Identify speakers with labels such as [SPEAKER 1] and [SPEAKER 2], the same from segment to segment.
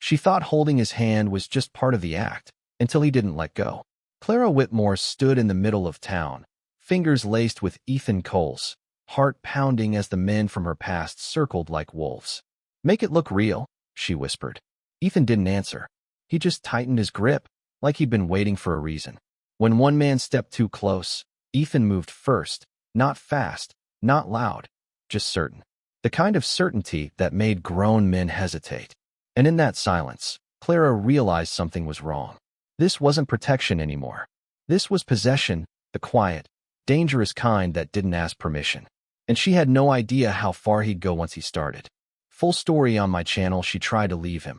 [SPEAKER 1] She thought holding his hand was just part of the act, until he didn't let go. Clara Whitmore stood in the middle of town, fingers laced with Ethan Cole's, heart pounding as the men from her past circled like wolves. "Make it look real," she whispered. Ethan didn't answer. He just tightened his grip, like he'd been waiting for a reason. When one man stepped too close, Ethan moved first, not fast, not loud, just certain. The kind of certainty that made grown men hesitate. And in that silence, Clara realized something was wrong. This wasn't protection anymore. This was possession, the quiet, dangerous kind that didn't ask permission. And she had no idea how far he'd go once he started. Full story on my channel. She tried to leave him.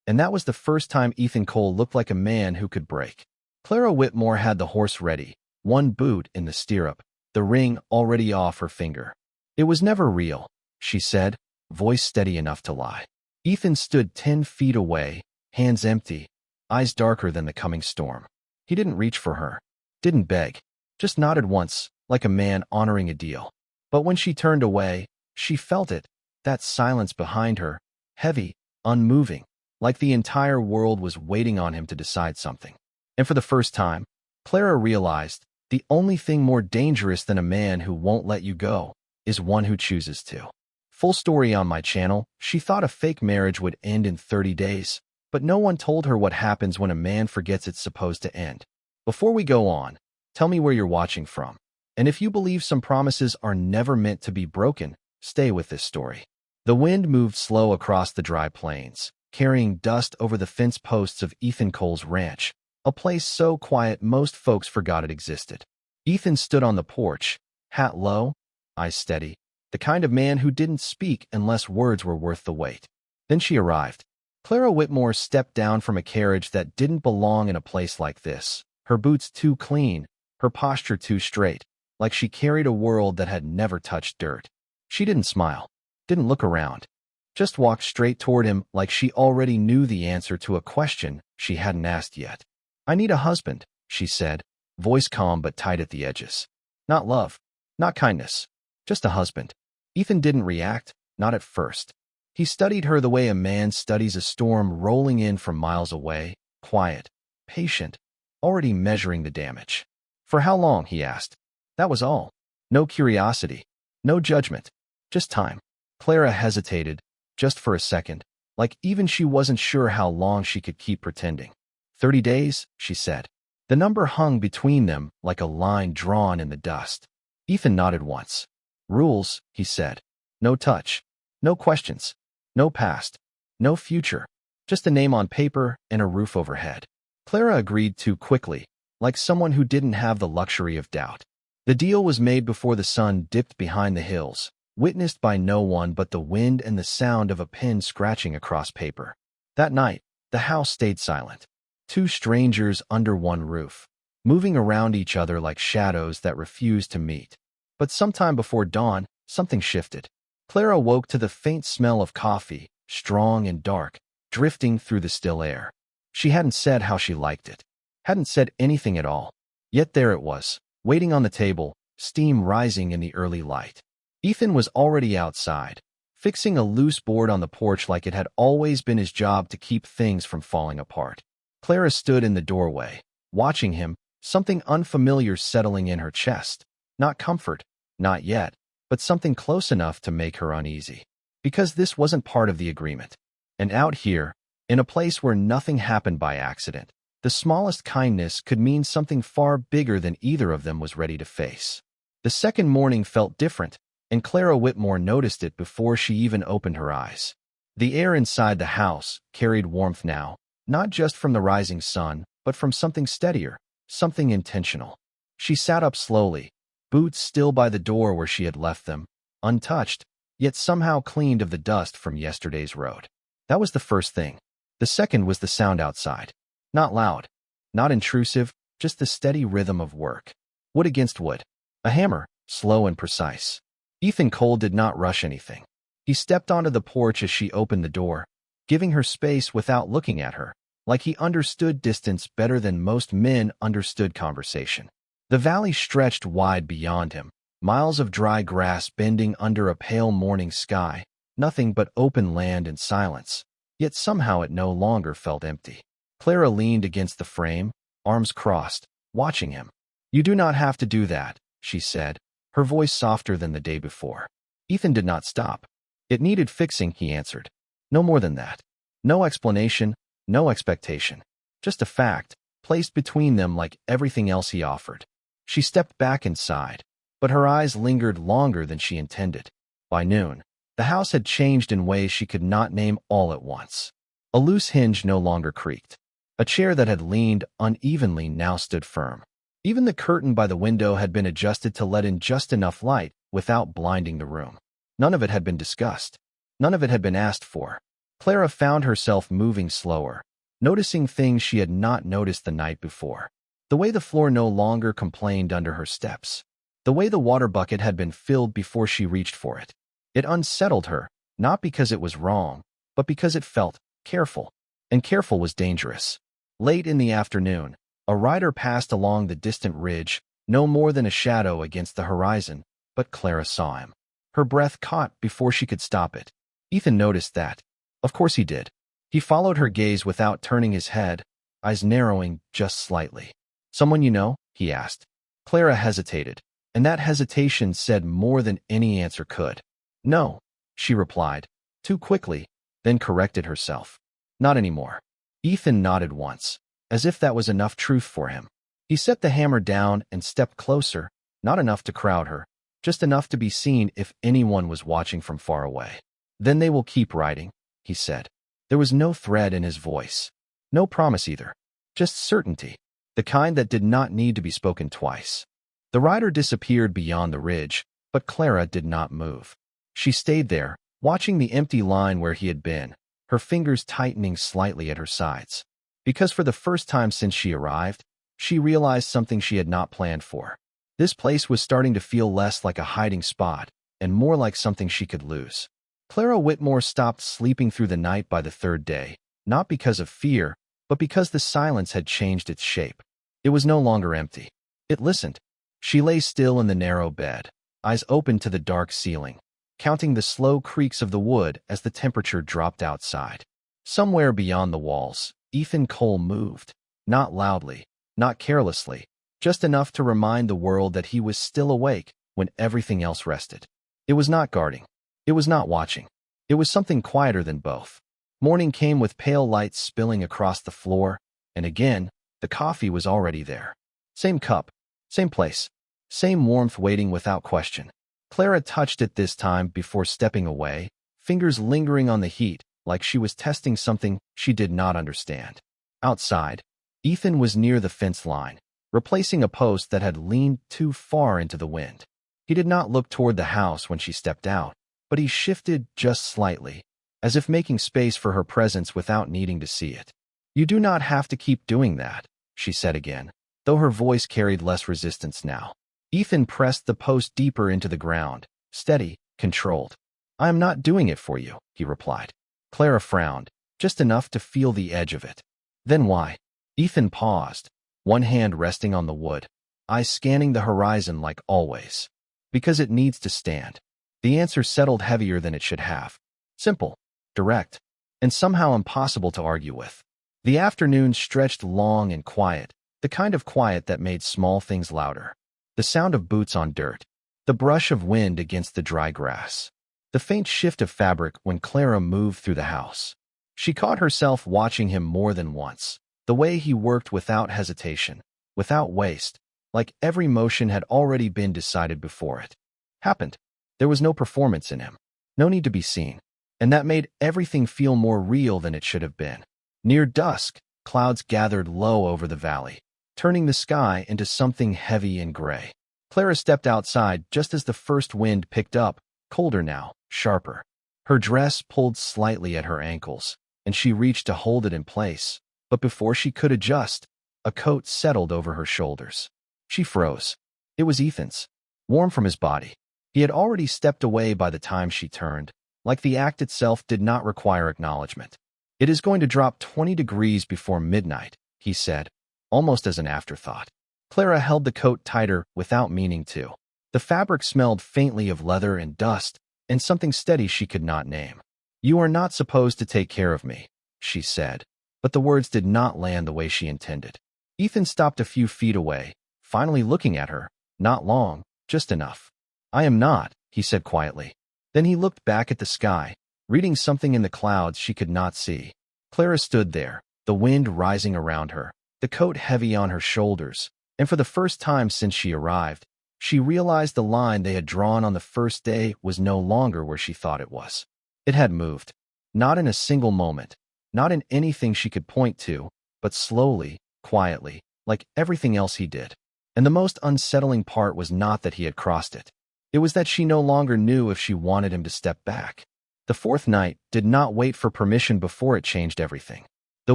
[SPEAKER 1] And that was the first time Ethan Cole looked like a man who could break. Clara Whitmore had the horse ready, one boot in the stirrup, the ring already off her finger. "It was never real," she said, voice steady enough to lie. Ethan stood 10 feet away, hands empty, eyes darker than the coming storm. He didn't reach for her, didn't beg, just nodded once, like a man honoring a deal. But when she turned away, she felt it, that silence behind her, heavy, unmoving, like the entire world was waiting on him to decide something. And for the first time, Clara realized the only thing more dangerous than a man who won't let you go is one who chooses to. Full story on my channel. She thought a fake marriage would end in 30 days, but no one told her what happens when a man forgets it's supposed to end. Before we go on, tell me where you're watching from. And if you believe some promises are never meant to be broken, stay with this story. The wind moved slow across the dry plains, carrying dust over the fence posts of Ethan Cole's ranch, a place so quiet most folks forgot it existed. Ethan stood on the porch, hat low, eyes steady, the kind of man who didn't speak unless words were worth the wait. Then she arrived. Clara Whitmore stepped down from a carriage that didn't belong in a place like this, her boots too clean, her posture too straight, like she carried a world that had never touched dirt. She didn't smile, didn't look around, just walked straight toward him like she already knew the answer to a question she hadn't asked yet. "I need a husband," she said, voice calm but tight at the edges. "Not love, not kindness, just a husband." Ethan didn't react, not at first. He studied her the way a man studies a storm rolling in from miles away, quiet, patient, already measuring the damage. "For how long?" he asked. That was all. No curiosity, no judgment, just time. Clara hesitated, just for a second, like even she wasn't sure how long she could keep pretending. 30 days, she said. The number hung between them like a line drawn in the dust. Ethan nodded once. "Rules," he said. "No touch, no questions, no past, no future, just a name on paper and a roof overhead." Clara agreed too quickly, like someone who didn't have the luxury of doubt. The deal was made before the sun dipped behind the hills, witnessed by no one but the wind and the sound of a pen scratching across paper. That night, the house stayed silent. Two strangers under one roof, moving around each other like shadows that refused to meet. But sometime before dawn, something shifted. Clara woke to the faint smell of coffee, strong and dark, drifting through the still air. She hadn't said how she liked it, hadn't said anything at all. Yet there it was, waiting on the table, steam rising in the early light. Ethan was already outside, fixing a loose board on the porch like it had always been his job to keep things from falling apart. Clara stood in the doorway, watching him, something unfamiliar settling in her chest. Not comfort, not yet, but something close enough to make her uneasy. Because this wasn't part of the agreement. And out here, in a place where nothing happened by accident, the smallest kindness could mean something far bigger than either of them was ready to face. The second morning felt different, and Clara Whitmore noticed it before she even opened her eyes. The air inside the house carried warmth now, not just from the rising sun, but from something steadier, something intentional. She sat up slowly, boots still by the door where she had left them, untouched, yet somehow cleaned of the dust from yesterday's road. That was the first thing. The second was the sound outside. Not loud, not intrusive, just the steady rhythm of work. Wood against wood. A hammer, slow and precise. Ethan Cole did not rush anything. He stepped onto the porch as she opened the door, giving her space without looking at her, like he understood distance better than most men understood conversation. The valley stretched wide beyond him, miles of dry grass bending under a pale morning sky, nothing but open land and silence. yet somehow it no longer felt empty. Clara leaned against the frame, arms crossed, watching him. "You do not have to do that," she said, her voice softer than the day before. Ethan did not stop. "It needed fixing," he answered. "No more than that. No explanation, no expectation. Just a fact, placed between them like everything else he offered." She stepped back inside, but her eyes lingered longer than she intended. By noon, the house had changed in ways she could not name all at once. A loose hinge no longer creaked. A chair that had leaned unevenly now stood firm. Even the curtain by the window had been adjusted to let in just enough light without blinding the room. None of it had been discussed. None of it had been asked for. Clara found herself moving slower, noticing things she had not noticed the night before. The way the floor no longer complained under her steps. The way the water bucket had been filled before she reached for it. It unsettled her, not because it was wrong, but because it felt careful. And careful was dangerous. Late in the afternoon, a rider passed along the distant ridge, no more than a shadow against the horizon, but Clara saw him. Her breath caught before she could stop it. Ethan noticed that. Of course he did. He followed her gaze without turning his head, eyes narrowing just slightly. "Someone you know?" he asked. Clara hesitated, and that hesitation said more than any answer could. "No," she replied, too quickly, then corrected herself. "Not anymore." Ethan nodded once, as if that was enough truth for him. He set the hammer down and stepped closer, not enough to crowd her, just enough to be seen if anyone was watching from far away. "Then they will keep riding," he said. There was no threat in his voice. No promise either. Just certainty. The kind that did not need to be spoken twice. The rider disappeared beyond the ridge, but Clara did not move. She stayed there, watching the empty line where he had been, her fingers tightening slightly at her sides. Because for the first time since she arrived, she realized something she had not planned for. This place was starting to feel less like a hiding spot and more like something she could lose. Clara Whitmore stopped sleeping through the night by the third day, not because of fear, but because the silence had changed its shape. It was no longer empty. It listened. She lay still in the narrow bed, eyes open to the dark ceiling, counting the slow creaks of the wood as the temperature dropped outside. Somewhere beyond the walls, Ethan Cole moved. Not loudly, not carelessly, just enough to remind the world that he was still awake when everything else rested. It was not guarding. It was not watching. It was something quieter than both. Morning came with pale lights spilling across the floor, and again, the coffee was already there. Same cup, same place, same warmth waiting without question. Clara touched it this time before stepping away, fingers lingering on the heat like she was testing something she did not understand. Outside, Ethan was near the fence line, replacing a post that had leaned too far into the wind. He did not look toward the house when she stepped out, but he shifted just slightly, as if making space for her presence without needing to see it. "You do not have to keep doing that," she said again, though her voice carried less resistance now. Ethan pressed the post deeper into the ground, steady, controlled. "I am not doing it for you," he replied. Clara frowned, just enough to feel the edge of it. "Then why?" Ethan paused, one hand resting on the wood, eyes scanning the horizon like always. "Because it needs to stand." The answer settled heavier than it should have. Simple, direct, and somehow impossible to argue with. The afternoon stretched long and quiet, the kind of quiet that made small things louder. The sound of boots on dirt, the brush of wind against the dry grass, the faint shift of fabric when Clara moved through the house. She caught herself watching him more than once, the way he worked without hesitation, without waste, like every motion had already been decided before it happened. There was no performance in him, no need to be seen, and that made everything feel more real than it should have been. Near dusk, clouds gathered low over the valley, turning the sky into something heavy and gray. Clara stepped outside just as the first wind picked up, colder now, sharper. Her dress pulled slightly at her ankles, and she reached to hold it in place, but before she could adjust, a coat settled over her shoulders. She froze. It was Ethan's, warm from his body. He had already stepped away by the time she turned, like the act itself did not require acknowledgement. "It is going to drop 20 degrees before midnight," he said, almost as an afterthought. Clara held the coat tighter without meaning to. The fabric smelled faintly of leather and dust, and something steady she could not name. "You are not supposed to take care of me," she said, but the words did not land the way she intended. Ethan stopped a few feet away, finally looking at her. Not long, just enough. "I am not," he said quietly. Then he looked back at the sky, reading something in the clouds she could not see. Clara stood there, the wind rising around her, the coat heavy on her shoulders, and for the first time since she arrived, she realized the line they had drawn on the first day was no longer where she thought it was. It had moved. Not in a single moment, not in anything she could point to, but slowly, quietly, like everything else he did. And the most unsettling part was not that he had crossed it. It was that she no longer knew if she wanted him to step back. The fourth night did not wait for permission before it changed everything. The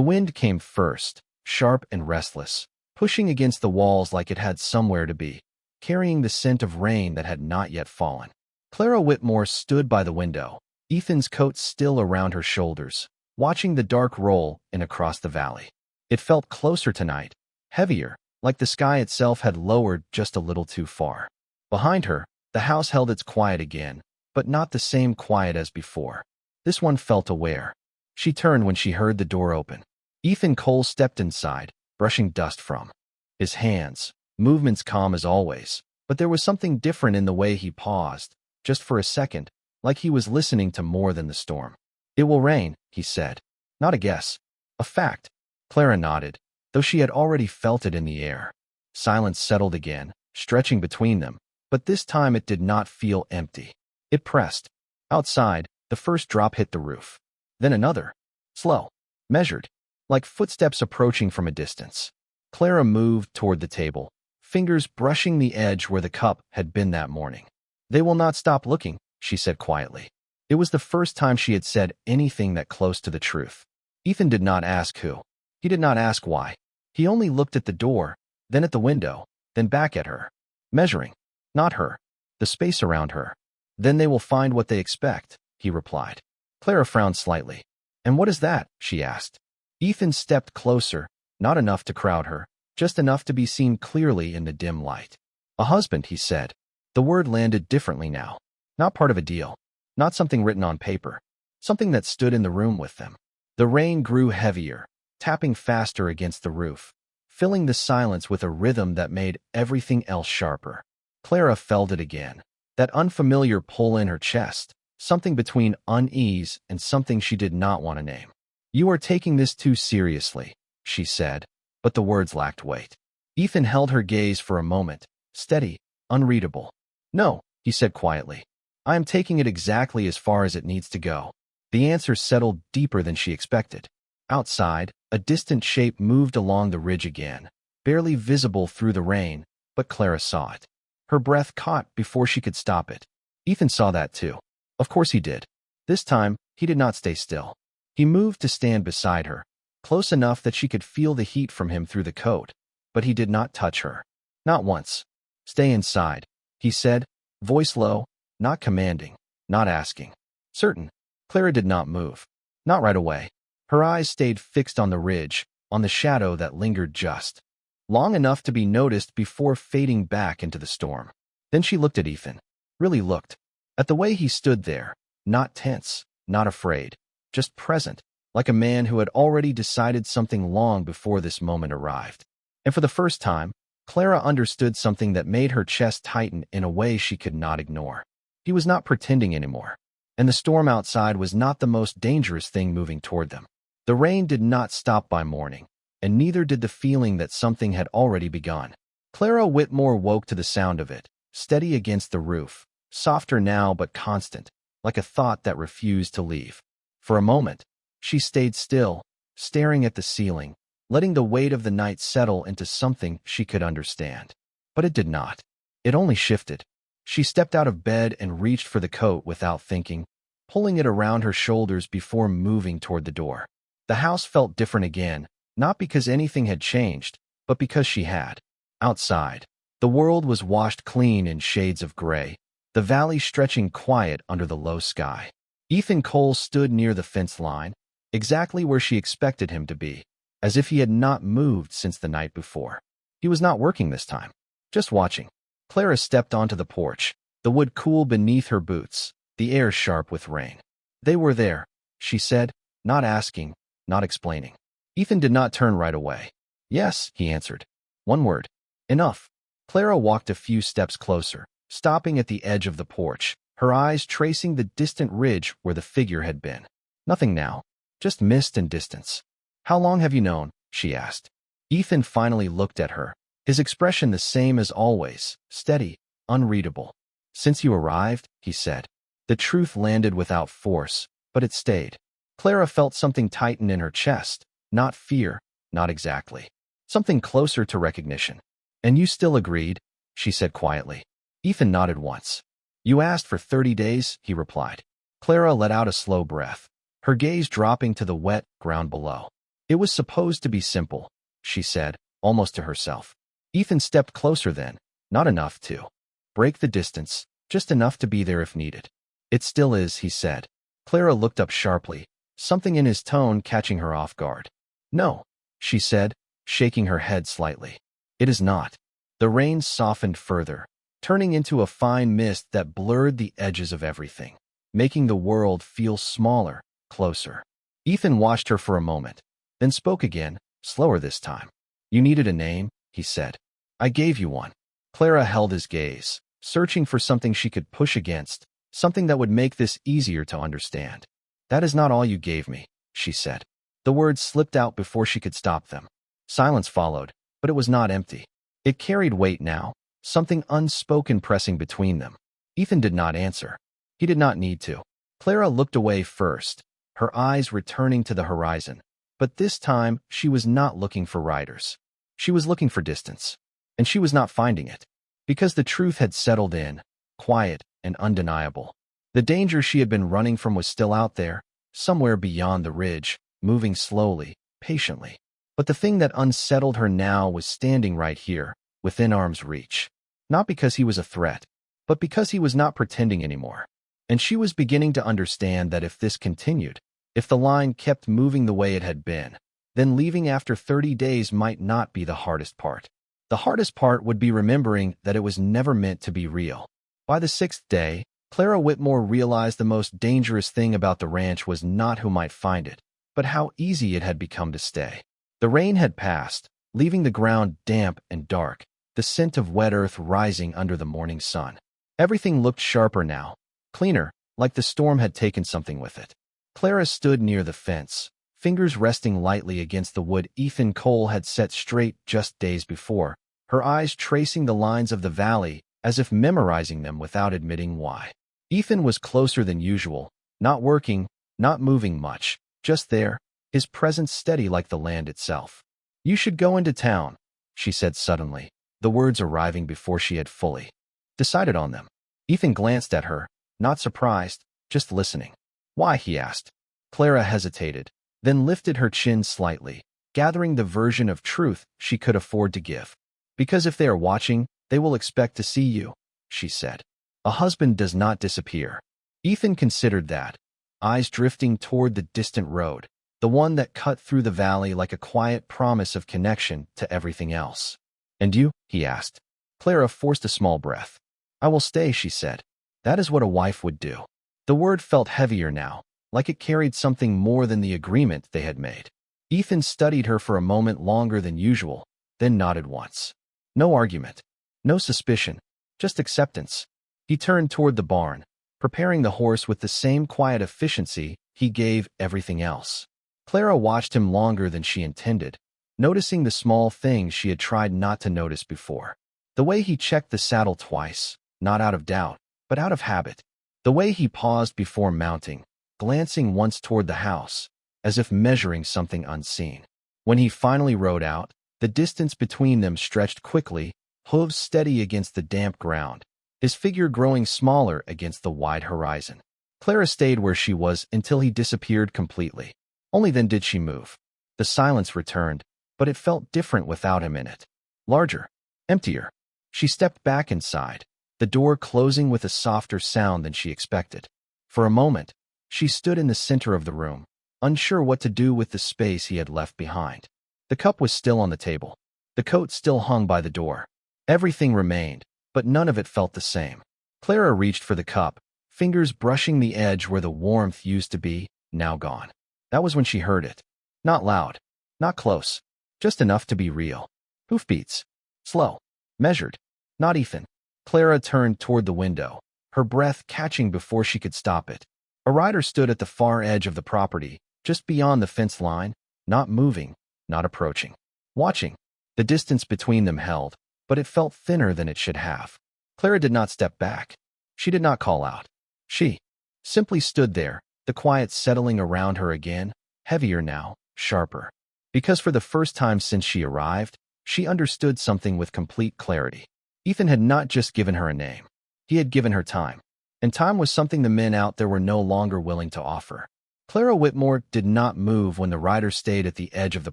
[SPEAKER 1] wind came first, sharp and restless, pushing against the walls like it had somewhere to be, carrying the scent of rain that had not yet fallen. Clara Whitmore stood by the window, Ethan's coat still around her shoulders, watching the dark roll in across the valley. It felt closer tonight, heavier, like the sky itself had lowered just a little too far. Behind her, the house held its quiet again, but not the same quiet as before. This one felt aware. She turned when she heard the door open. Ethan Cole stepped inside, brushing dust from his hands, movements calm as always, but there was something different in the way he paused, just for a second, like he was listening to more than the storm. "It will rain," he said. Not a guess. A fact. Clara nodded, though she had already felt it in the air. Silence settled again, stretching between them, but this time it did not feel empty. It pressed. Outside, the first drop hit the roof. Then another. Slow. Measured. Like footsteps approaching from a distance. Clara moved toward the table, fingers brushing the edge where the cup had been that morning. "They will not stop looking," she said quietly. It was the first time she had said anything that close to the truth. Ethan did not ask who. He did not ask why. He only looked at the door, then at the window, then back at her. Measuring. Not her. The space around her. "Then they will find what they expect," he replied. Clara frowned slightly. "And what is that?" she asked. Ethan stepped closer, not enough to crowd her, just enough to be seen clearly in the dim light. "A husband," he said. The word landed differently now. Not part of a deal. Not something written on paper. Something that stood in the room with them. The rain grew heavier, tapping faster against the roof, filling the silence with a rhythm that made everything else sharper. Clara felt it again. That unfamiliar pull in her chest, something between unease and something she did not want to name. "You are taking this too seriously," she said, but the words lacked weight. Ethan held her gaze for a moment, steady, unreadable. "No," he said quietly. "I am taking it exactly as far as it needs to go." The answer settled deeper than she expected. Outside, a distant shape moved along the ridge again, barely visible through the rain, but Clara saw it. Her breath caught before she could stop it. Ethan saw that too. Of course he did. This time, he did not stay still. He moved to stand beside her, close enough that she could feel the heat from him through the coat, but he did not touch her. Not once. "Stay inside," he said, voice low, not commanding, not asking. Certain. Clara did not move. Not right away. Her eyes stayed fixed on the ridge, on the shadow that lingered just long enough to be noticed before fading back into the storm. Then she looked at Ethan. Really looked. At the way he stood there, not tense, not afraid, just present, like a man who had already decided something long before this moment arrived. And for the first time, Clara understood something that made her chest tighten in a way she could not ignore. He was not pretending anymore, and the storm outside was not the most dangerous thing moving toward them. The rain did not stop by morning, and neither did the feeling that something had already begun. Clara Whitmore woke to the sound of it, steady against the roof, softer now but constant, like a thought that refused to leave. For a moment, she stayed still, staring at the ceiling, letting the weight of the night settle into something she could understand. But it did not. It only shifted. She stepped out of bed and reached for the coat without thinking, pulling it around her shoulders before moving toward the door. The house felt different again, not because anything had changed, but because she had. Outside, the world was washed clean in shades of gray, the valley stretching quiet under the low sky. Ethan Cole stood near the fence line, exactly where she expected him to be, as if he had not moved since the night before. He was not working this time, just watching. Clara stepped onto the porch, the wood cool beneath her boots, the air sharp with rain. They were there, she said, not asking, not explaining. Ethan did not turn right away. Yes, he answered. One word. Enough. Clara walked a few steps closer, stopping at the edge of the porch, her eyes tracing the distant ridge where the figure had been. Nothing now, just mist and distance. How long have you known? She asked. Ethan finally looked at her, his expression the same as always, steady, unreadable. Since you arrived, he said. The truth landed without force, but it stayed. Clara felt something tighten in her chest, not fear, not exactly. Something closer to recognition. And you still agreed? She said quietly. Ethan nodded once. You asked for 30 days, he replied. Clara let out a slow breath, her gaze dropping to the wet ground below. It was supposed to be simple, she said, almost to herself. Ethan stepped closer then, not enough to break the distance, just enough to be there if needed. It still is, he said. Clara looked up sharply, something in his tone catching her off guard. No, she said, shaking her head slightly. It is not. The rain softened further, turning into a fine mist that blurred the edges of everything, making the world feel smaller, closer. Ethan watched her for a moment, then spoke again, slower this time. You needed a name, he said. I gave you one. Clara held his gaze, searching for something she could push against, something that would make this easier to understand. That is not all you gave me, she said. The words slipped out before she could stop them. Silence followed, but it was not empty. It carried weight now, something unspoken pressing between them. Ethan did not answer. He did not need to. Clara looked away first, her eyes returning to the horizon. But this time, she was not looking for riders. She was looking for distance. And she was not finding it. Because the truth had settled in, quiet and undeniable. The danger she had been running from was still out there, somewhere beyond the ridge, moving slowly, patiently. But the thing that unsettled her now was standing right here, within arm's reach. Not because he was a threat, but because he was not pretending anymore. And she was beginning to understand that if this continued, if the line kept moving the way it had been, then leaving after 30 days might not be the hardest part. The hardest part would be remembering that it was never meant to be real. By the 6th day, Clara Whitmore realized the most dangerous thing about the ranch was not who might find it, but how easy it had become to stay. The rain had passed, leaving the ground damp and dark, the scent of wet earth rising under the morning sun. Everything looked sharper now, cleaner, like the storm had taken something with it. Clara stood near the fence, fingers resting lightly against the wood Ethan Cole had set straight just days before, her eyes tracing the lines of the valley as if memorizing them without admitting why. Ethan was closer than usual, not working, not moving much, just there, his presence steady like the land itself. You should go into town, she said suddenly, the words arriving before she had fully decided on them. Ethan glanced at her, not surprised, just listening. Why, he asked. Clara hesitated, then lifted her chin slightly, gathering the version of truth she could afford to give. Because if they are watching, they will expect to see you, she said. A husband does not disappear. Ethan considered that, eyes drifting toward the distant road, the one that cut through the valley like a quiet promise of connection to everything else. And you? He asked. Clara forced a small breath. I will stay, she said. That is what a wife would do. The word felt heavier now, like it carried something more than the agreement they had made. Ethan studied her for a moment longer than usual, then nodded once. No argument. No suspicion. Just acceptance. He turned toward the barn, preparing the horse with the same quiet efficiency he gave everything else. Clara watched him longer than she intended, noticing the small things she had tried not to notice before. The way he checked the saddle twice, not out of doubt, but out of habit. The way he paused before mounting, glancing once toward the house, as if measuring something unseen. When he finally rode out, the distance between them stretched quickly, hooves steady against the damp ground, his figure growing smaller against the wide horizon. Clara stayed where she was until he disappeared completely. Only then did she move. The silence returned, but it felt different without him in it. Larger, emptier. She stepped back inside, the door closing with a softer sound than she expected. For a moment, she stood in the center of the room, unsure what to do with the space he had left behind. The cup was still on the table. The coat still hung by the door. Everything remained, but none of it felt the same. Clara reached for the cup, fingers brushing the edge where the warmth used to be, now gone. That was when she heard it. Not loud, not close, just enough to be real. Hoofbeats. Slow, measured, not Ethan. Clara turned toward the window, her breath catching before she could stop it. A rider stood at the far edge of the property, just beyond the fence line, not moving, not approaching. Watching. The distance between them held, but it felt thinner than it should have. Clara did not step back. She did not call out. She simply stood there, the quiet settling around her again, heavier now, sharper. Because for the first time since she arrived, she understood something with complete clarity. Ethan had not just given her a name. He had given her time. And time was something the men out there were no longer willing to offer. Clara Whitmore did not move when the rider stayed at the edge of the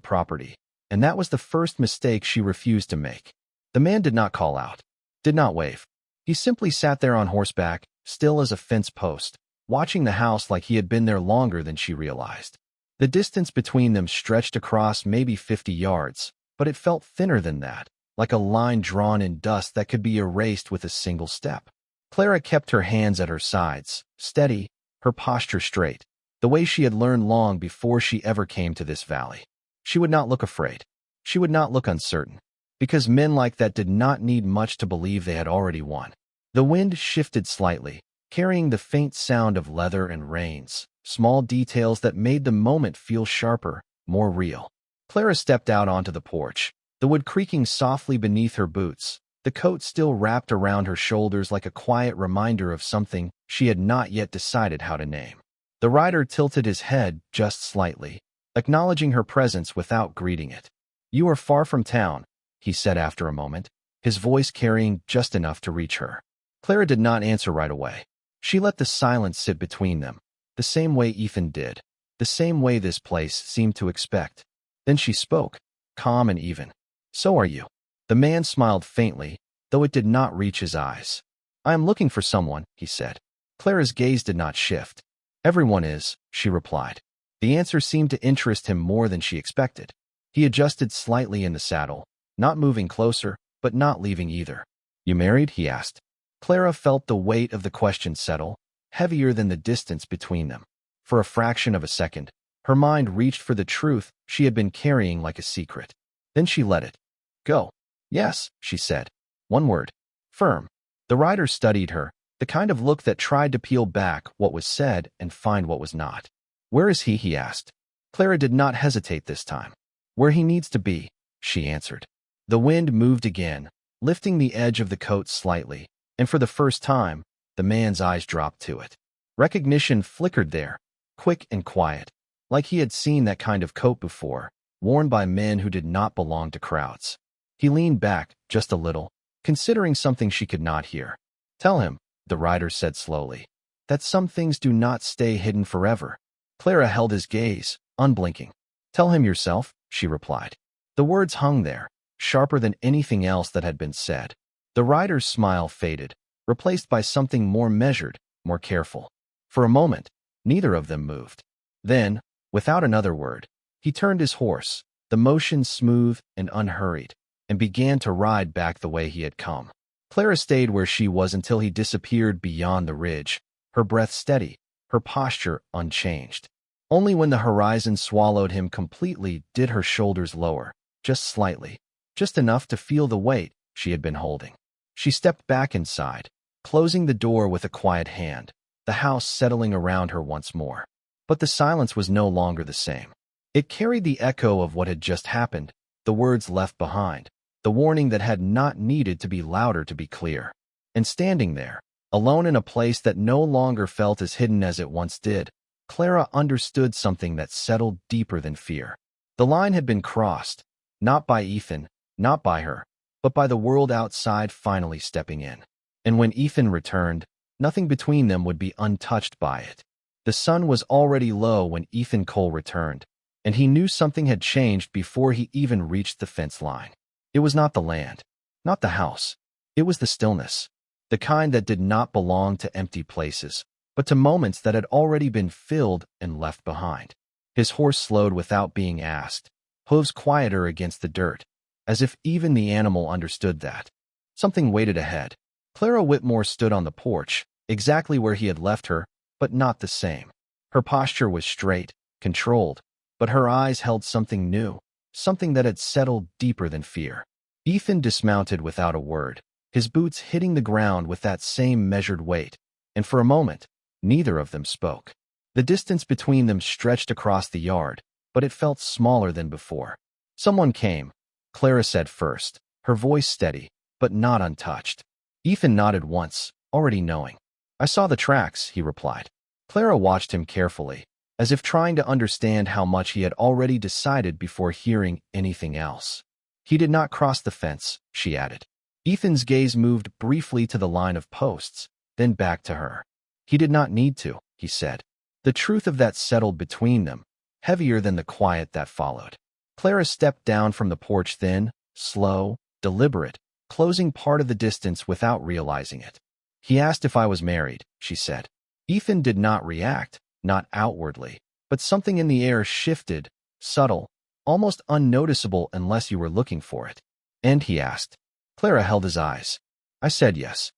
[SPEAKER 1] property, and that was the first mistake she refused to make. The man did not call out, did not wave. He simply sat there on horseback, still as a fence post, watching the house like he had been there longer than she realized. The distance between them stretched across maybe 50 yards, but it felt thinner than that, like a line drawn in dust that could be erased with a single step. Clara kept her hands at her sides, steady, her posture straight, the way she had learned long before she ever came to this valley. She would not look afraid. She would not look uncertain, because men like that did not need much to believe they had already won. The wind shifted slightly, carrying the faint sound of leather and reins, small details that made the moment feel sharper, more real. Clara stepped out onto the porch, the wood creaking softly beneath her boots, the coat still wrapped around her shoulders like a quiet reminder of something she had not yet decided how to name. The rider tilted his head just slightly, acknowledging her presence without greeting it. "You are far from town," he said after a moment, his voice carrying just enough to reach her. Clara did not answer right away. She let the silence sit between them, the same way Ethan did, the same way this place seemed to expect. Then she spoke, calm and even. "So are you." The man smiled faintly, though it did not reach his eyes. "I am looking for someone," he said. Clara's gaze did not shift. "Everyone is," she replied. The answer seemed to interest him more than she expected. He adjusted slightly in the saddle, not moving closer, but not leaving either. "You married?" he asked. Clara felt the weight of the question settle, heavier than the distance between them. For a fraction of a second, her mind reached for the truth she had been carrying like a secret. Then she let it go. "Yes," she said. One word. Firm. The rider studied her, the kind of look that tried to peel back what was said and find what was not. "Where is he?" asked. Clara did not hesitate this time. "Where he needs to be," she answered. The wind moved again, lifting the edge of the coat slightly, and for the first time, the man's eyes dropped to it. Recognition flickered there, quick and quiet, like he had seen that kind of coat before, worn by men who did not belong to crowds. He leaned back, just a little, considering something she could not hear. "Tell him," the rider said slowly, "that some things do not stay hidden forever." Clara held his gaze, unblinking. "Tell him yourself," she replied. The words hung there, sharper than anything else that had been said. The rider's smile faded, replaced by something more measured, more careful. For a moment, neither of them moved. Then, without another word, he turned his horse, the motion smooth and unhurried, and began to ride back the way he had come. Clara stayed where she was until he disappeared beyond the ridge, her breath steady, her posture unchanged. Only when the horizon swallowed him completely did her shoulders lower, just slightly, just enough to feel the weight she had been holding. She stepped back inside, closing the door with a quiet hand, the house settling around her once more. But the silence was no longer the same. It carried the echo of what had just happened, the words left behind, the warning that had not needed to be louder to be clear. And standing there, alone in a place that no longer felt as hidden as it once did, Clara understood something that settled deeper than fear. The line had been crossed, not by Ethan, not by her, but by the world outside finally stepping in. And when Ethan returned, nothing between them would be untouched by it. The sun was already low when Ethan Cole returned, and he knew something had changed before he even reached the fence line. It was not the land, not the house. It was the stillness, the kind that did not belong to empty places, but to moments that had already been filled and left behind. His horse slowed without being asked, hooves quieter against the dirt, as if even the animal understood that. Something waited ahead. Clara Whitmore stood on the porch, exactly where he had left her, but not the same. Her posture was straight, controlled, but her eyes held something new, something that had settled deeper than fear. Ethan dismounted without a word, his boots hitting the ground with that same measured weight, and for a moment, neither of them spoke. The distance between them stretched across the yard, but it felt smaller than before. Someone came, Clara said first, her voice steady, but not untouched. Ethan nodded once, already knowing. I saw the tracks, he replied. Clara watched him carefully, as if trying to understand how much he had already decided before hearing anything else. He did not cross the fence, she added. Ethan's gaze moved briefly to the line of posts, then back to her. He did not need to, he said. The truth of that settled between them, heavier than the quiet that followed. Clara stepped down from the porch then, slow, deliberate, closing part of the distance without realizing it. He asked if I was married, she said. Ethan did not react, not outwardly, but something in the air shifted, subtle, almost unnoticeable unless you were looking for it. And he asked. Clara held his eyes. I said yes.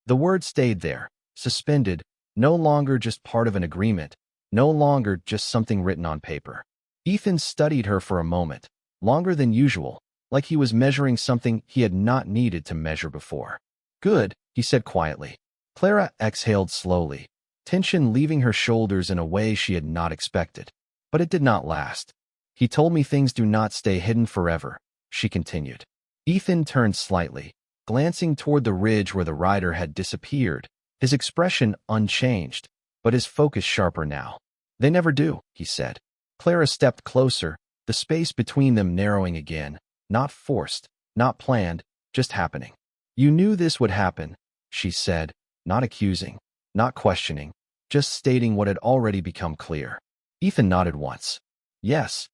[SPEAKER 1] The word stayed there, suspended, no longer just part of an agreement, no longer just something written on paper. Ethan studied her for a moment, longer than usual, like he was measuring something he had not needed to measure before. Good, he said quietly. Clara exhaled slowly, tension leaving her shoulders in a way she had not expected. But it did not last. He told me things do not stay hidden forever, she continued. Ethan turned slightly, glancing toward the ridge where the rider had disappeared, his expression unchanged, but his focus sharper now. They never do, he said. Clara stepped closer, the space between them narrowing again, not forced, not planned, just happening. You knew this would happen, she said, not accusing, not questioning, just stating what had already become clear. Ethan nodded once. Yes.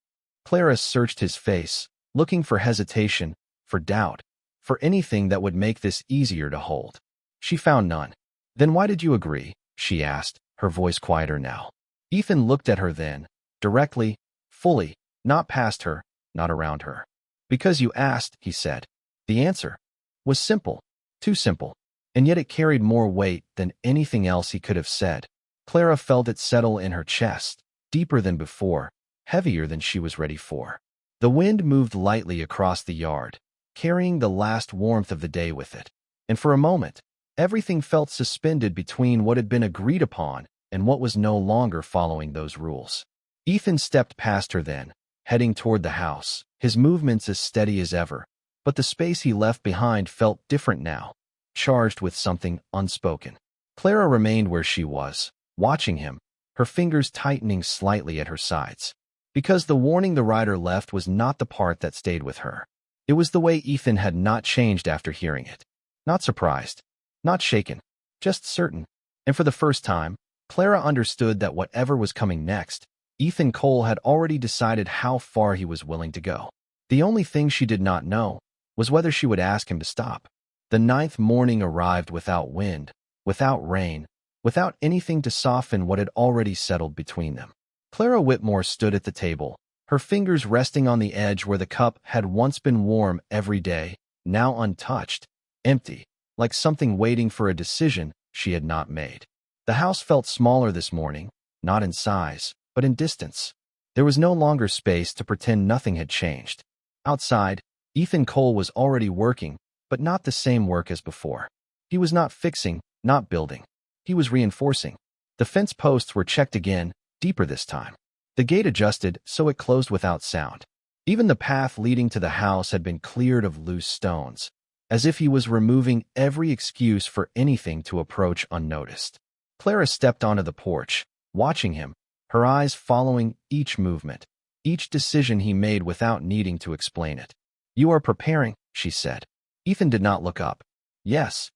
[SPEAKER 1] Clara searched his face, looking for hesitation, for doubt, for anything that would make this easier to hold. She found none. Then why did you agree? She asked, her voice quieter now. Ethan looked at her then, directly, fully, not past her, not around her. Because you asked, he said. The answer was simple, too simple, and yet it carried more weight than anything else he could have said. Clara felt it settle in her chest, deeper than before, heavier than she was ready for. The wind moved lightly across the yard, carrying the last warmth of the day with it. And for a moment, everything felt suspended between what had been agreed upon and what was no longer following those rules. Ethan stepped past her then, heading toward the house, his movements as steady as ever, but the space he left behind felt different now, charged with something unspoken. Clara remained where she was, watching him, her fingers tightening slightly at her sides. Because the warning the rider left was not the part that stayed with her. It was the way Ethan had not changed after hearing it. Not surprised, not shaken, just certain. And for the first time, Clara understood that whatever was coming next, Ethan Cole had already decided how far he was willing to go. The only thing she did not know was whether she would ask him to stop. The 9th morning arrived without wind, without rain, without anything to soften what had already settled between them. Clara Whitmore stood at the table, her fingers resting on the edge where the cup had once been warm every day, now untouched, empty, like something waiting for a decision she had not made. The house felt smaller this morning, not in size, but in distance. There was no longer space to pretend nothing had changed. Outside, Ethan Cole was already working, but not the same work as before. He was not fixing, not building. He was reinforcing. The fence posts were checked again, deeper this time. The gate adjusted so it closed without sound. Even the path leading to the house had been cleared of loose stones, as if he was removing every excuse for anything to approach unnoticed. Clara stepped onto the porch, watching him, her eyes following each movement, each decision he made without needing to explain it. You are preparing, she said. Ethan did not look up. Yes.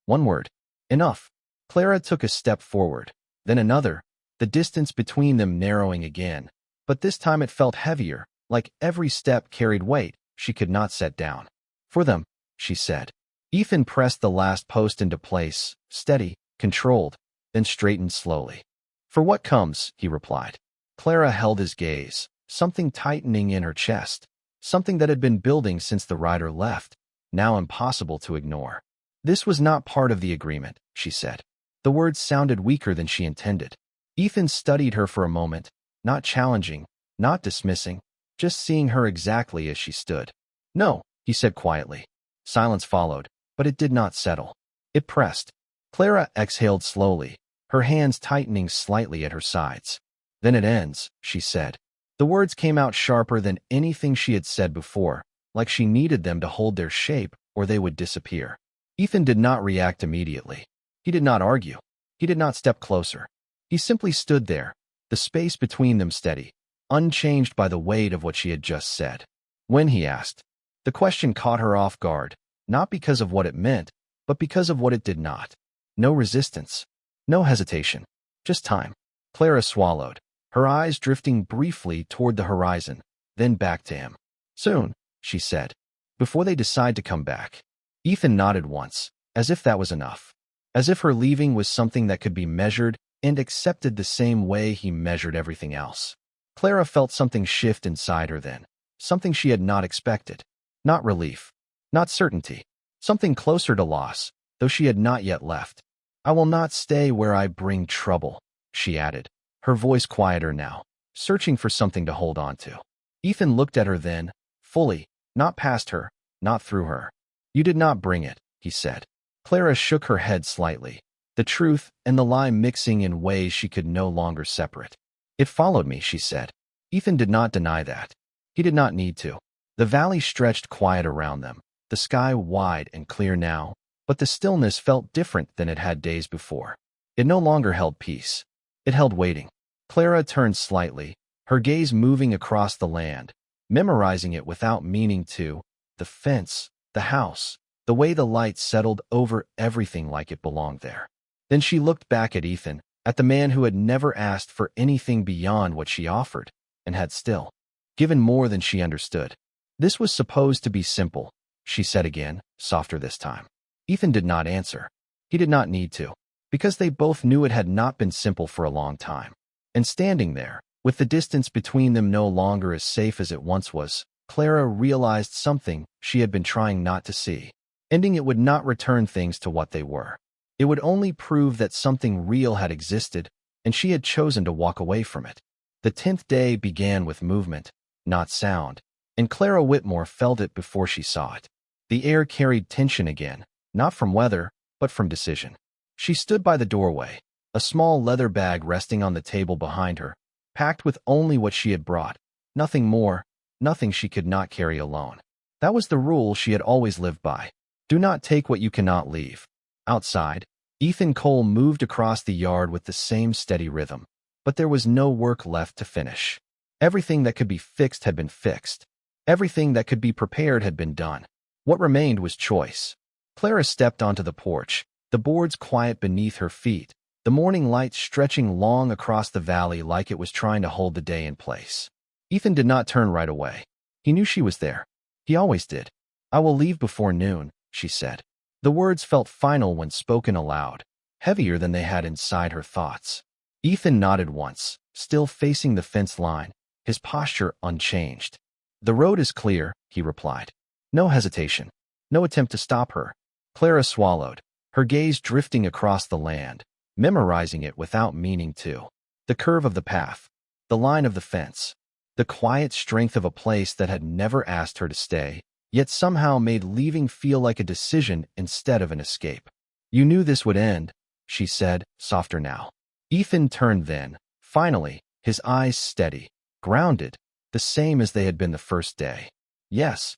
[SPEAKER 1] One word. Enough. Clara took a step forward, then another, the distance between them narrowing again, but this time it felt heavier, like every step carried weight she could not set down. For them, she said. Ethan pressed the last post into place, steady, controlled, then straightened slowly. For what comes, he replied. Clara held his gaze, something tightening in her chest, something that had been building since the rider left, now impossible to ignore. This was not part of the agreement, she said. The words sounded weaker than she intended. Ethan studied her for a moment, not challenging, not dismissing, just seeing her exactly as she stood. "No," he said quietly. Silence followed, but it did not settle. It pressed. Clara exhaled slowly, her hands tightening slightly at her sides. "Then it ends," she said. The words came out sharper than anything she had said before, like she needed them to hold their shape or they would disappear. Ethan did not react immediately. He did not argue. He did not step closer. He simply stood there, the space between them steady, unchanged by the weight of what she had just said. "When?" he asked. The question caught her off guard, not because of what it meant, but because of what it did not. No resistance. No hesitation. Just time. Clara swallowed, her eyes drifting briefly toward the horizon, then back to him. "Soon," she said. "Before they decide to come back." Ethan nodded once, as if that was enough. As if her leaving was something that could be measured and accepted the same way he measured everything else. Clara felt something shift inside her then, something she had not expected. Not relief, not certainty, something closer to loss, though she had not yet left. "I will not stay where I bring trouble," she added, her voice quieter now, searching for something to hold on to. Ethan looked at her then, fully, not past her, not through her. "You did not bring it," he said. Clara shook her head slightly, the truth and the lie mixing in ways she could no longer separate. "It followed me," she said. Ethan did not deny that. He did not need to. The valley stretched quiet around them, the sky wide and clear now, but the stillness felt different than it had days before. It no longer held peace. It held waiting. Clara turned slightly, her gaze moving across the land, memorizing it without meaning to, the fence, the house, the way the light settled over everything like it belonged there. Then she looked back at Ethan, at the man who had never asked for anything beyond what she offered, and had still given more than she understood. "This was supposed to be simple," she said again, softer this time. Ethan did not answer. He did not need to, because they both knew it had not been simple for a long time. And standing there, with the distance between them no longer as safe as it once was, Clara realized something she had been trying not to see. Ending it would not return things to what they were. It would only prove that something real had existed, and she had chosen to walk away from it. The 10th day began with movement, not sound, and Clara Whitmore felt it before she saw it. The air carried tension again, not from weather, but from decision. She stood by the doorway, a small leather bag resting on the table behind her, packed with only what she had brought, nothing more, nothing she could not carry alone. That was the rule she had always lived by. Do not take what you cannot leave. Outside, Ethan Cole moved across the yard with the same steady rhythm, but there was no work left to finish. Everything that could be fixed had been fixed. Everything that could be prepared had been done. What remained was choice. Clara stepped onto the porch, the boards quiet beneath her feet, the morning light stretching long across the valley like it was trying to hold the day in place. Ethan did not turn right away. He knew she was there. He always did. "I will leave before noon," she said. The words felt final when spoken aloud, heavier than they had inside her thoughts. Ethan nodded once, still facing the fence line, his posture unchanged. "The road is clear," he replied. No hesitation. No attempt to stop her. Clara swallowed, her gaze drifting across the land, memorizing it without meaning to. The curve of the path, the line of the fence, the quiet strength of a place that had never asked her to stay, yet somehow made leaving feel like a decision instead of an escape. "You knew this would end," she said, softer now. Ethan turned then, finally, his eyes steady, grounded, the same as they had been the first day. "Yes."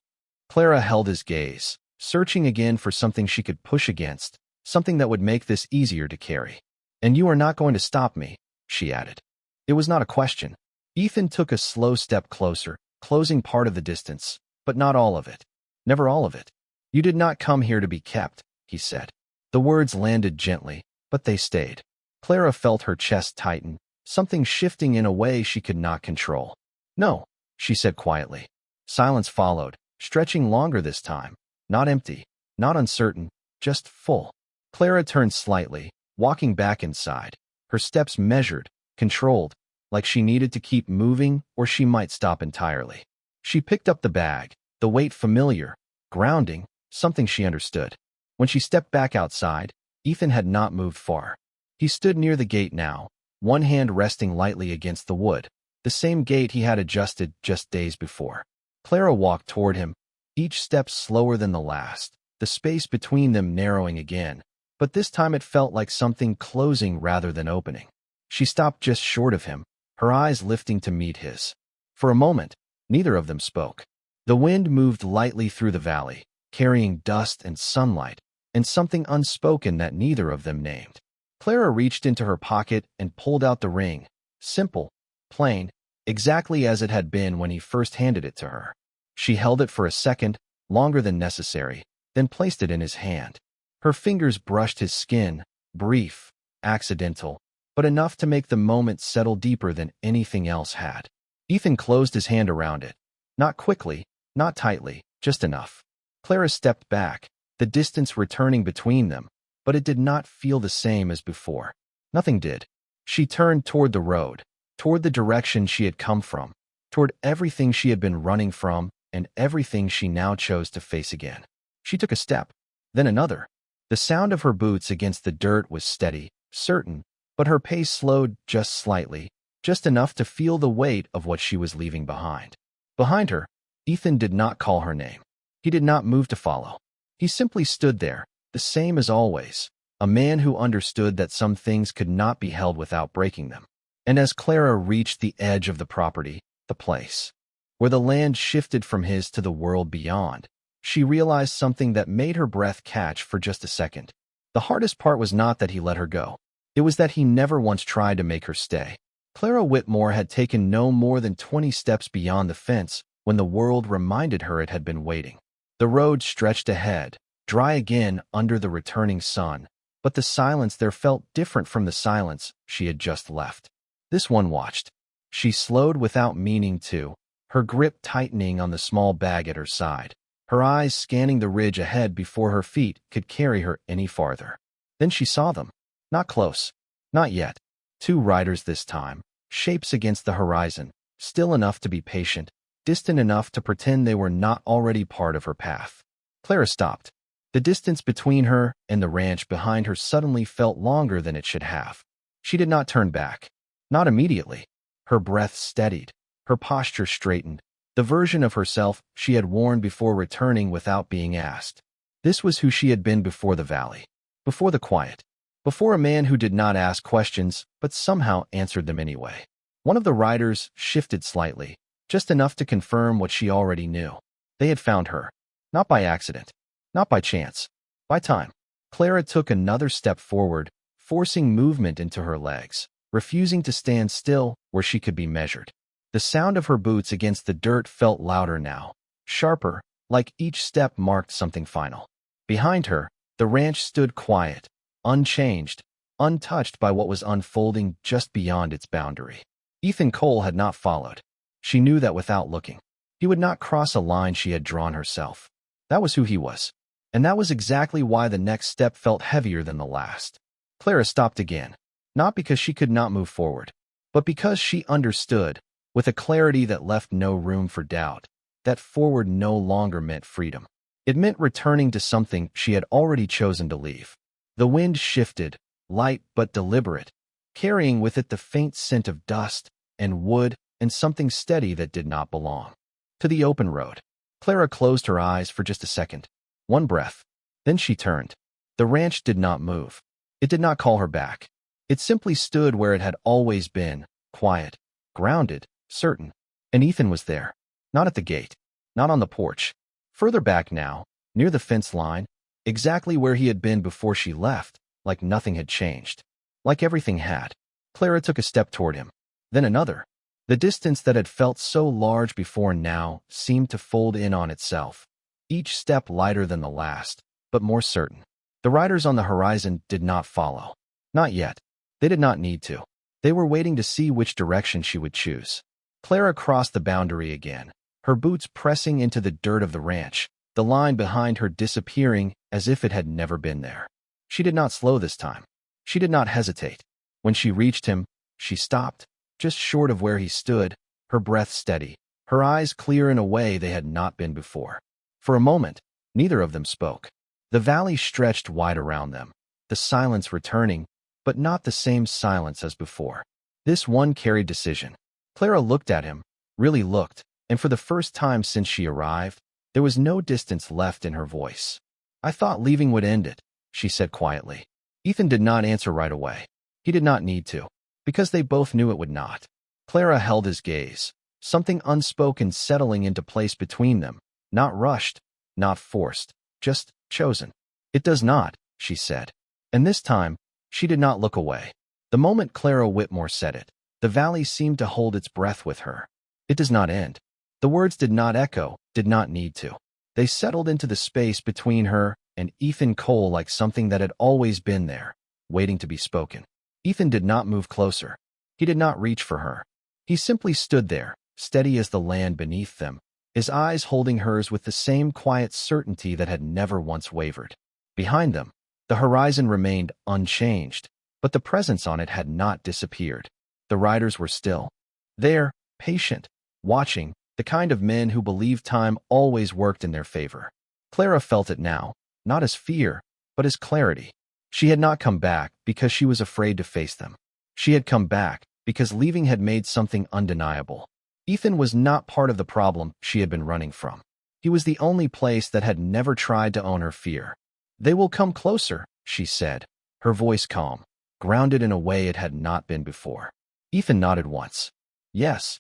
[SPEAKER 1] Clara held his gaze, searching again for something she could push against, something that would make this easier to carry. "And you are not going to stop me," she added. It was not a question. Ethan took a slow step closer, closing part of the distance, but not all of it. Never all of it. "You did not come here to be kept," he said. The words landed gently, but they stayed. Clara felt her chest tighten, something shifting in a way she could not control. "No," she said quietly. Silence followed, stretching longer this time, not empty, not uncertain, just full. Clara turned slightly, walking back inside, her steps measured, controlled, like she needed to keep moving or she might stop entirely. She picked up the bag, the weight familiar, grounding, something she understood. When she stepped back outside, Ethan had not moved far. He stood near the gate now, one hand resting lightly against the wood, the same gait he had adjusted just days before. Clara walked toward him, each step slower than the last, the space between them narrowing again, but this time it felt like something closing rather than opening. She stopped just short of him, her eyes lifting to meet his. For a moment, neither of them spoke. The wind moved lightly through the valley, carrying dust and sunlight, and something unspoken that neither of them named. Clara reached into her pocket and pulled out the ring, simple, plain, exactly as it had been when he first handed it to her. She held it for a second, longer than necessary, then placed it in his hand. Her fingers brushed his skin, brief, accidental, but enough to make the moment settle deeper than anything else had. Ethan closed his hand around it. Not quickly, not tightly, just enough. Clara stepped back, the distance returning between them, but it did not feel the same as before. Nothing did. She turned toward the road, toward the direction she had come from, toward everything she had been running from and everything she now chose to face again. She took a step, then another. The sound of her boots against the dirt was steady, certain, but her pace slowed just slightly, just enough to feel the weight of what she was leaving behind. Behind her, Ethan did not call her name. He did not move to follow. He simply stood there, the same as always, a man who understood that some things could not be held without breaking them. And as Clara reached the edge of the property, the place, where the land shifted from his to the world beyond, she realized something that made her breath catch for just a second. The hardest part was not that he let her go. It was that he never once tried to make her stay. Clara Whitmore had taken no more than 20 steps beyond the fence when the world reminded her it had been waiting. The road stretched ahead, dry again under the returning sun, but the silence there felt different from the silence she had just left. This one watched. She slowed without meaning to, her grip tightening on the small bag at her side, her eyes scanning the ridge ahead before her feet could carry her any farther. Then she saw them. Not close. Not yet. 2 riders this time, shapes against the horizon, still enough to be patient, distant enough to pretend they were not already part of her path. Clara stopped. The distance between her and the ranch behind her suddenly felt longer than it should have. She did not turn back. Not immediately. Her breath steadied, her posture straightened, the version of herself she had worn before returning without being asked. This was who she had been before the valley, before the quiet, before a man who did not ask questions but somehow answered them anyway. One of the riders shifted slightly, just enough to confirm what she already knew. They had found her, not by accident, not by chance, by time. Clara took another step forward, forcing movement into her legs, refusing to stand still where she could be measured. The sound of her boots against the dirt felt louder now, sharper, like each step marked something final. Behind her, the ranch stood quiet, unchanged, untouched by what was unfolding just beyond its boundary. Ethan Cole had not followed. She knew that without looking. He would not cross a line she had drawn herself. That was who he was. And that was exactly why the next step felt heavier than the last. Clara stopped again, not because she could not move forward, but because she understood, with a clarity that left no room for doubt, that forward no longer meant freedom. It meant returning to something she had already chosen to leave. The wind shifted, light but deliberate, carrying with it the faint scent of dust and wood and something steady that did not belong. To the open road. Clara closed her eyes for just a second. One breath. Then she turned. The ranch did not move. It did not call her back. It simply stood where it had always been, quiet, grounded, certain. And Ethan was there. Not at the gate. Not on the porch. Further back now, near the fence line, exactly where he had been before she left, like nothing had changed. Like everything had. Clara took a step toward him. Then another. The distance that had felt so large before now seemed to fold in on itself, each step lighter than the last, but more certain. The riders on the horizon did not follow. Not yet. They did not need to. They were waiting to see which direction she would choose. Clara crossed the boundary again, her boots pressing into the dirt of the ranch, the line behind her disappearing as if it had never been there. She did not slow this time. She did not hesitate. When she reached him, she stopped, just short of where he stood, her breath steady, her eyes clear in a way they had not been before. For a moment, neither of them spoke. The valley stretched wide around them, the silence returning, but not the same silence as before. This one carried decision. Clara looked at him, really looked, and for the first time since she arrived, there was no distance left in her voice. "I thought leaving would end it," she said quietly. Ethan did not answer right away. He did not need to, because they both knew it would not. Clara held his gaze, something unspoken settling into place between them, not rushed, not forced, just chosen. "It does not," she said. And this time, she did not look away. The moment Clara Whitmore said it, the valley seemed to hold its breath with her. "It does not end." The words did not echo, did not need to. They settled into the space between her and Ethan Cole like something that had always been there, waiting to be spoken. Ethan did not move closer. He did not reach for her. He simply stood there, steady as the land beneath them, his eyes holding hers with the same quiet certainty that had never once wavered. Behind them, the horizon remained unchanged, but the presence on it had not disappeared. The riders were still there, patient, watching, the kind of men who believed time always worked in their favor. Clara felt it now, not as fear, but as clarity. She had not come back because she was afraid to face them. She had come back because leaving had made something undeniable. Ethan was not part of the problem she had been running from. He was the only place that had never tried to own her fear. "They will come closer," she said, her voice calm, grounded in a way it had not been before. Ethan nodded once. Yes.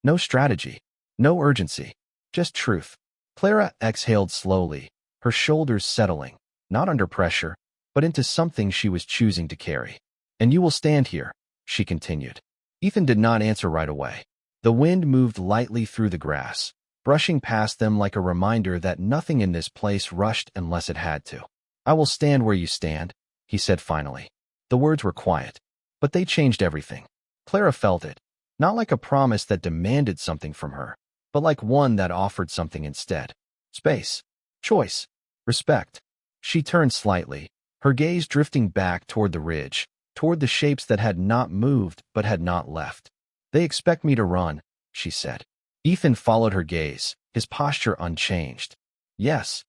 [SPEAKER 1] No strategy. No urgency. Just truth. Clara exhaled slowly, her shoulders settling, not under pressure, but into something she was choosing to carry. "And you will stand here," she continued. Ethan did not answer right away. The wind moved lightly through the grass, brushing past them like a reminder that nothing in this place rushed unless it had to. "I will stand where you stand," he said finally. The words were quiet, but they changed everything. Clara felt it, not like a promise that demanded something from her, but like one that offered something instead. Space, choice, respect. She turned slightly, her gaze drifting back toward the ridge, toward the shapes that had not moved but had not left. "They expect me to run," she said. Ethan followed her gaze, his posture unchanged. "Yes."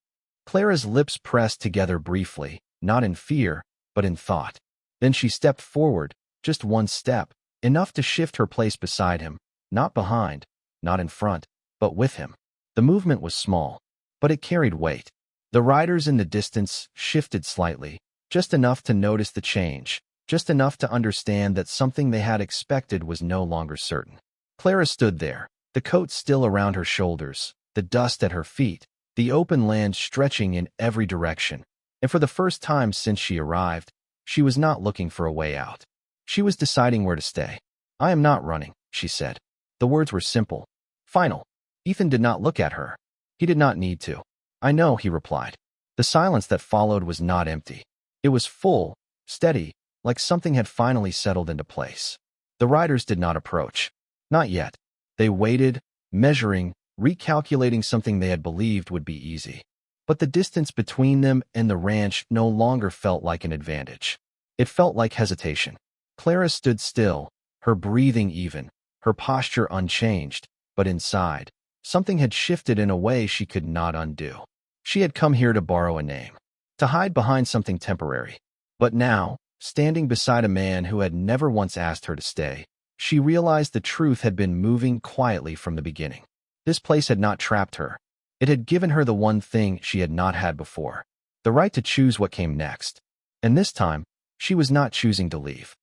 [SPEAKER 1] Clara's lips pressed together briefly, not in fear, but in thought. Then she stepped forward, just one step, enough to shift her place beside him, not behind, not in front, but with him. The movement was small, but it carried weight. The riders in the distance shifted slightly, just enough to notice the change, just enough to understand that something they had expected was no longer certain. Clara stood there, the coat still around her shoulders, the dust at her feet, the open land stretching in every direction, and for the first time since she arrived, she was not looking for a way out. She was deciding where to stay. "I am not running," she said. The words were simple, final. Ethan did not look at her. He did not need to. "I know," he replied. The silence that followed was not empty. It was full, steady, like something had finally settled into place. The riders did not approach. Not yet. They waited, measuring, recalculating something they had believed would be easy. But the distance between them and the ranch no longer felt like an advantage. It felt like hesitation. Clara stood still, her breathing even, her posture unchanged, but inside, something had shifted in a way she could not undo. She had come here to borrow a name, to hide behind something temporary. But now, standing beside a man who had never once asked her to stay, she realized the truth had been moving quietly from the beginning. This place had not trapped her. It had given her the one thing she had not had before, the right to choose what came next. And this time, she was not choosing to leave.